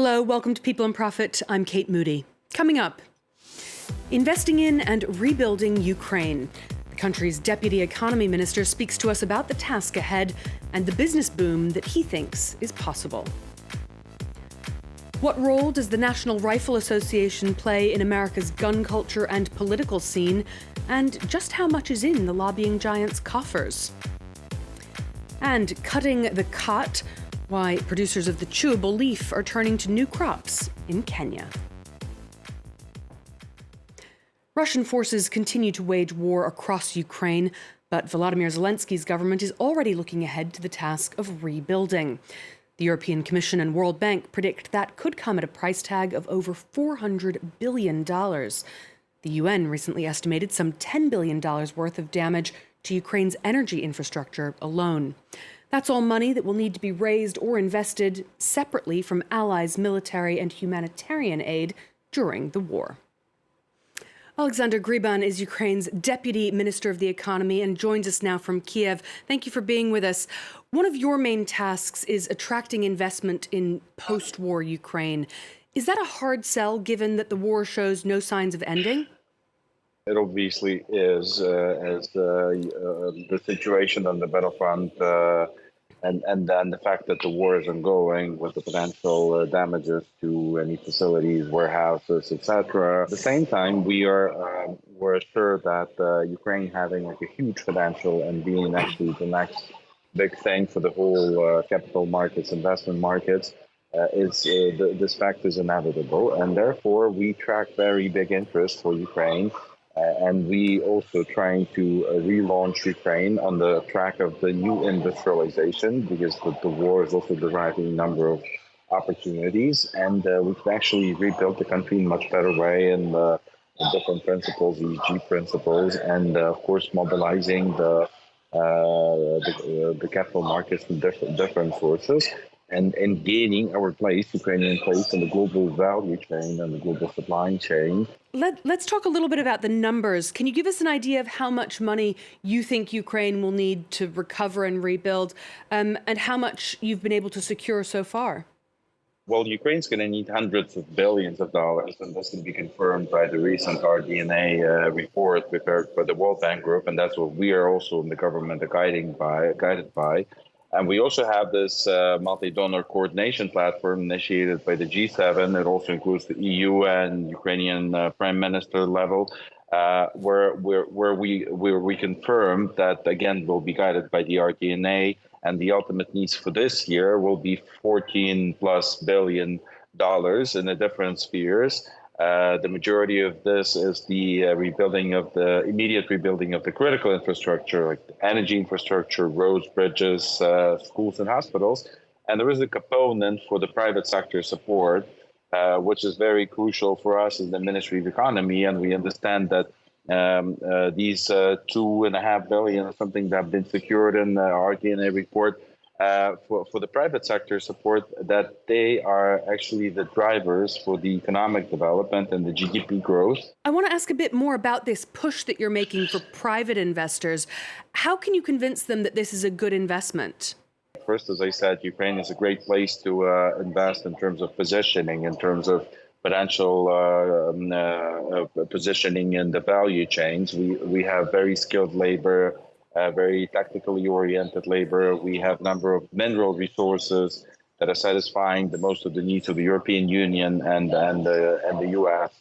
Hello, welcome to People and Profit. I'm Kate Moody. Coming up, investing in and rebuilding Ukraine. The country's deputy economy minister speaks to us about the task ahead and the business boom that he thinks is possible. What role does the National Rifle Association play in America's gun culture and political scene? And just how much is in the lobbying giant's coffers? And cutting the cut, why producers of the chewable leaf are turning to new crops in Kenya. Russian forces continue to wage war across Ukraine, but Volodymyr Zelensky's government is already looking ahead to the task of rebuilding. The European Commission and World Bank predict that could come at a price tag of over $400 billion. The UN recently estimated some $10 billion worth of damage to Ukraine's energy infrastructure alone. That's all money that will need to be raised or invested separately from allies' military and humanitarian aid during the war. Oleksandr Gryban is Ukraine's Deputy Minister of the Economy and joins us now from Kyiv. Thank you for being with us. One of your main tasks is attracting investment in post-war Ukraine. Is that a hard sell, given that the war shows no signs of ending? It obviously is, as the situation on the battlefront and then the fact that the war is ongoing with the potential damages to any facilities, warehouses, etc. At the same time, we're assured that Ukraine having like a huge potential and being actually the next big thing for the whole capital markets, investment markets, this fact is inevitable, and therefore we track very big interest for Ukraine. And we also trying to relaunch Ukraine on the track of the new industrialization, because the war is also deriving a number of opportunities, and we can actually rebuild the country in a much better way, and different principles, ESG principles, and of course mobilizing the capital markets from different sources. And gaining our place, Ukrainian place, in the global value chain and the global supply chain. Let's talk a little bit about the numbers. Can you give us an idea of how much money you think Ukraine will need to recover and rebuild, and how much you've been able to secure so far? Well, Ukraine's going to need hundreds of billions of dollars, and this can be confirmed by the recent RDNA report prepared by the World Bank Group, and that's what we are also in the government guided by. And we also have this multi-donor coordination platform initiated by the G7. It also includes the EU and Ukrainian Prime Minister level, where we confirm that, again, will be guided by the RDNA, and the ultimate needs for this year will be $14+ billion in the different spheres. The majority of this is the immediate rebuilding of the critical infrastructure, like the energy infrastructure, roads, bridges, schools, and hospitals. And there is a component for the private sector support, which is very crucial for us in the Ministry of Economy. And we understand that these $2.5 billion or something that have been secured in the RDNA report for the private sector support, that they are actually the drivers for the economic development and the GDP growth. I want to ask a bit more about this push that you're making for private investors. How can you convince them that this is a good investment? First, as I said, Ukraine is a great place to invest in terms of positioning, in terms of potential positioning in the value chains. We have very skilled labor, very technically oriented labor. We have a number of mineral resources that are satisfying the most of the needs of the European Union and the US.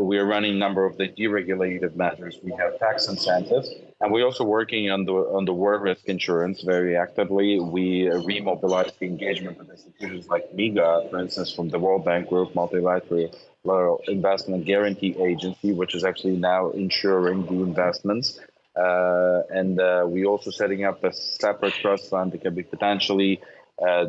We are running a number of the deregulative measures. We have tax incentives, and we're also working on the war risk insurance very actively. We remobilize the engagement with institutions like MIGA, for instance, from the World Bank Group, Multilateral Investment Guarantee Agency, which is actually now insuring the investments. And we also setting up a separate trust fund that can be potentially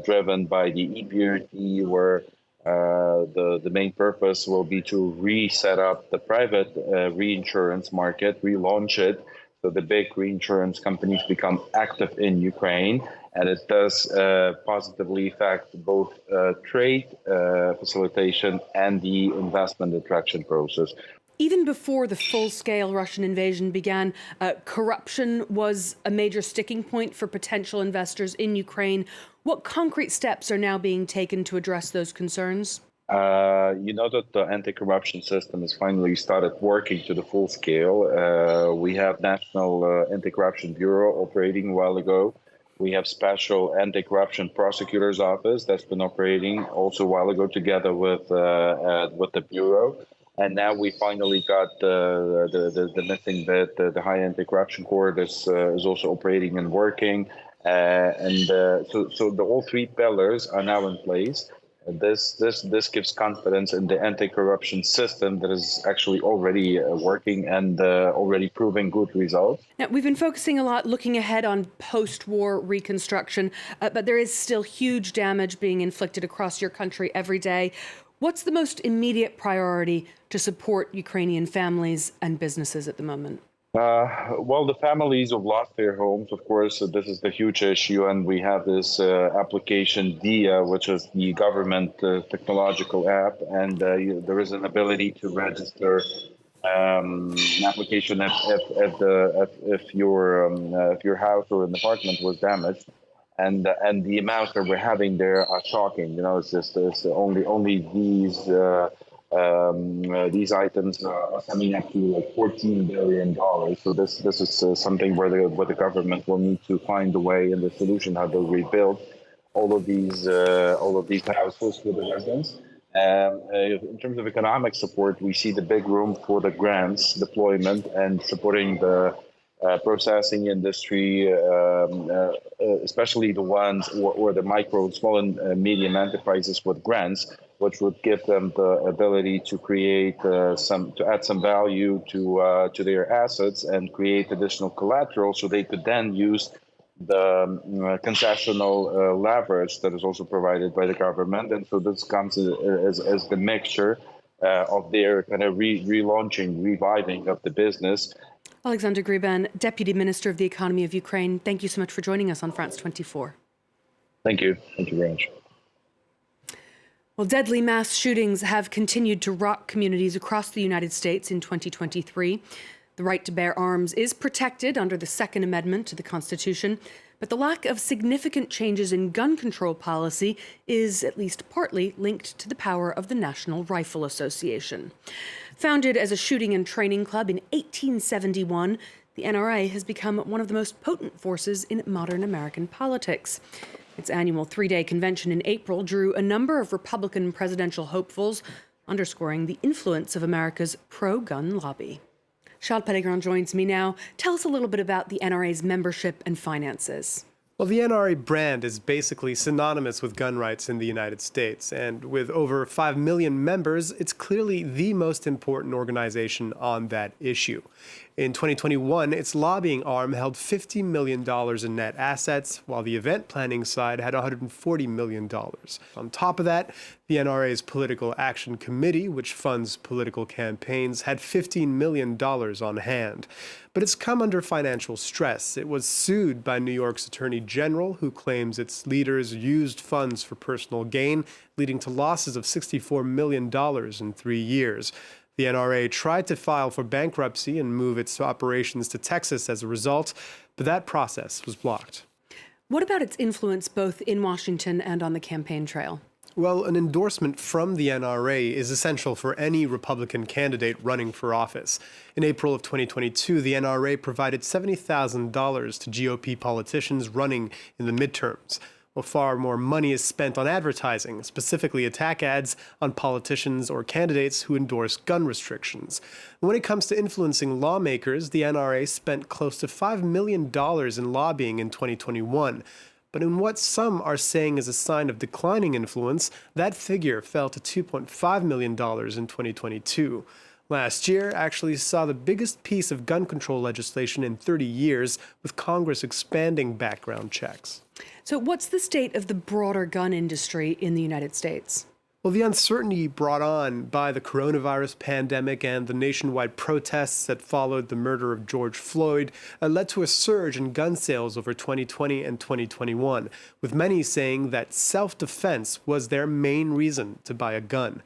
driven by the EBRD, where the main purpose will be to reset up the private reinsurance market, relaunch it, so the big reinsurance companies become active in Ukraine, and it does positively affect both trade facilitation and the investment attraction process. Even before the full-scale Russian invasion began, corruption was a major sticking point for potential investors in Ukraine. What concrete steps are now being taken to address those concerns? You know that the anti-corruption system has finally started working to the full scale. We have National Anti-Corruption Bureau operating a while ago. We have Special Anti-Corruption Prosecutor's Office that's been operating also a while ago together with the Bureau. And now we finally got the missing bit. The High Anti-Corruption Court is also operating and working. So all three pillars are now in place. This gives confidence in the anti-corruption system that is actually already working and already proving good results. Now, we've been focusing a lot looking ahead on post-war reconstruction, but there is still huge damage being inflicted across your country every day. What's the most immediate priority to support Ukrainian families and businesses at the moment? Well, the families who've lost their homes, of course, this is the huge issue. And we have this application, DIA, which is the government technological app. And there is an ability to register an application if your house or an apartment was damaged. And the amounts that we're having there are shocking. You know, it's only these items are coming up to like $14 billion. So this is something where the government will need to find a way and the solution how to rebuild all of these houses for the residents. In terms of economic support, we see the big room for the grants deployment and supporting the processing industry, especially the ones or the micro, small and medium enterprises with grants, which would give them the ability to create to add some value to their assets and create additional collateral, so they could then use the concessional leverage that is also provided by the government. And so this comes as the mixture of their kind of relaunching, reviving of the business. Oleksandr Gryban, Deputy Minister of the Economy of Ukraine, thank you so much for joining us on France 24. Thank you. Thank you very much. Well, deadly mass shootings have continued to rock communities across the United States in 2023. The right to bear arms is protected under the Second Amendment to the Constitution, but the lack of significant changes in gun control policy is at least partly linked to the power of the National Rifle Association. Founded as a shooting and training club in 1871, the NRA has become one of the most potent forces in modern American politics. Its annual three-day convention in April drew a number of Republican presidential hopefuls, underscoring the influence of America's pro-gun lobby. Charles Pellegrin joins me now. Tell us a little bit about the NRA's membership and finances. Well, the NRA brand is basically synonymous with gun rights in the United States, and with over 5 million members, it's clearly the most important organization on that issue. In 2021, its lobbying arm held $50 million in net assets, while the event planning side had $140 million. On top of that, the NRA's Political Action Committee, which funds political campaigns, had $15 million on hand. But it's come under financial stress. It was sued by New York's Attorney General, who claims its leaders used funds for personal gain, leading to losses of $64 million in 3 years. The NRA tried to file for bankruptcy and move its operations to Texas as a result, but that process was blocked. What about its influence both in Washington and on the campaign trail? Well, an endorsement from the NRA is essential for any Republican candidate running for office. In April of 2022, the NRA provided $70,000 to GOP politicians running in the midterms. Well, far more money is spent on advertising, specifically attack ads on politicians or candidates who endorse gun restrictions. When it comes to influencing lawmakers, the NRA spent close to $5 million in lobbying in 2021. But in what some are saying is a sign of declining influence, that figure fell to $2.5 million in 2022. Last year actually saw the biggest piece of gun control legislation in 30 years, with Congress expanding background checks. So what's the state of the broader gun industry in the United States? Well, the uncertainty brought on by the coronavirus pandemic and the nationwide protests that followed the murder of George Floyd led to a surge in gun sales over 2020 and 2021, with many saying that self-defense was their main reason to buy a gun.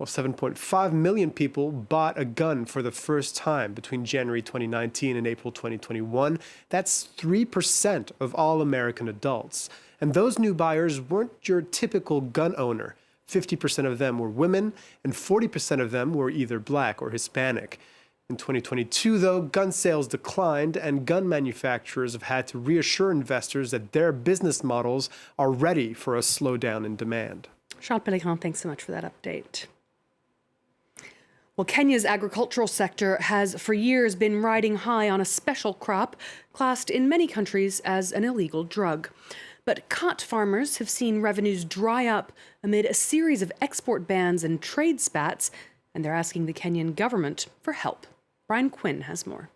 Well, 7.5 million people bought a gun for the first time between January 2019 and April 2021. That's 3% of all American adults. And those new buyers weren't your typical gun owner. 50% of them were women, and 40% of them were either Black or Hispanic. In 2022, though, gun sales declined, and gun manufacturers have had to reassure investors that their business models are ready for a slowdown in demand. Charles Pellegrin, thanks so much for that update. Well, Kenya's agricultural sector has for years been riding high on a special crop classed in many countries as an illegal drug. But khat farmers have seen revenues dry up amid a series of export bans and trade spats, and they're asking the Kenyan government for help. Brian Quinn has more.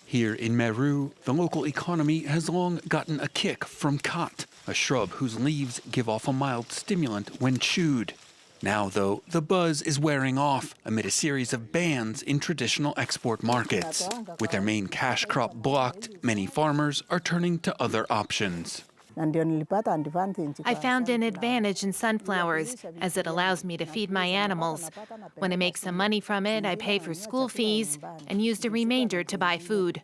Here in Meru, the local economy has long gotten a kick from khat, a shrub whose leaves give off a mild stimulant when chewed. Now, though, the buzz is wearing off amid a series of bans in traditional export markets. With their main cash crop blocked, many farmers are turning to other options. I found an advantage in sunflowers, as it allows me to feed my animals. When I make some money from it, I pay for school fees and use the remainder to buy food.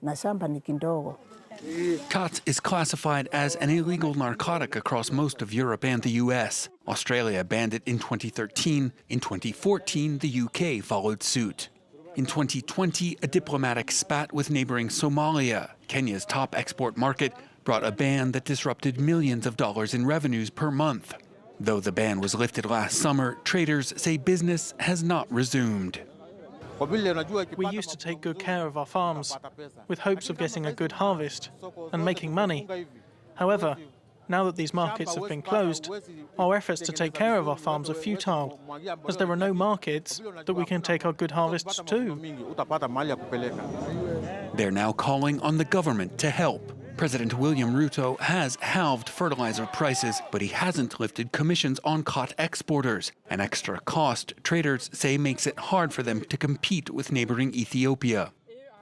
Khat is classified as an illegal narcotic across most of Europe and the US. Australia banned it in 2013. In 2014, the UK followed suit. In 2020, a diplomatic spat with neighboring Somalia, Kenya's top export market, brought a ban that disrupted millions of dollars in revenues per month. Though the ban was lifted last summer, traders say business has not resumed. We used to take good care of our farms, with hopes of getting a good harvest and making money. However, now that these markets have been closed, our efforts to take care of our farms are futile, as there are no markets that we can take our good harvests to. They're now calling on the government to help. President William Ruto has halved fertilizer prices, but he hasn't lifted commissions on khat exporters, an extra cost traders say makes it hard for them to compete with neighboring Ethiopia.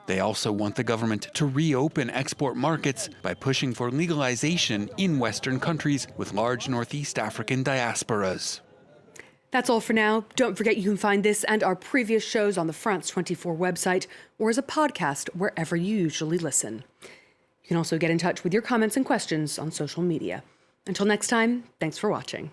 They also want the government to reopen export markets by pushing for legalization in Western countries with large Northeast African diasporas. That's all for now. Don't forget you can find this and our previous shows on the France 24 website or as a podcast wherever you usually listen. You can also get in touch with your comments and questions on social media. Until next time, thanks for watching.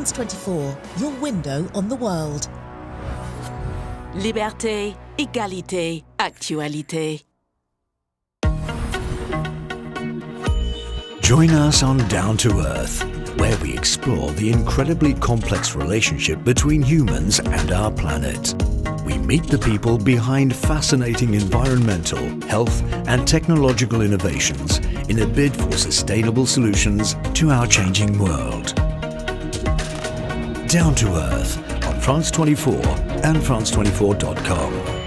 France 24, your window on the world. Liberté, égalité, actualité. Join us on Down to Earth, where we explore the incredibly complex relationship between humans and our planet. We meet the people behind fascinating environmental, health and technological innovations in a bid for sustainable solutions to our changing world. Down to Earth on France 24 and France24.com.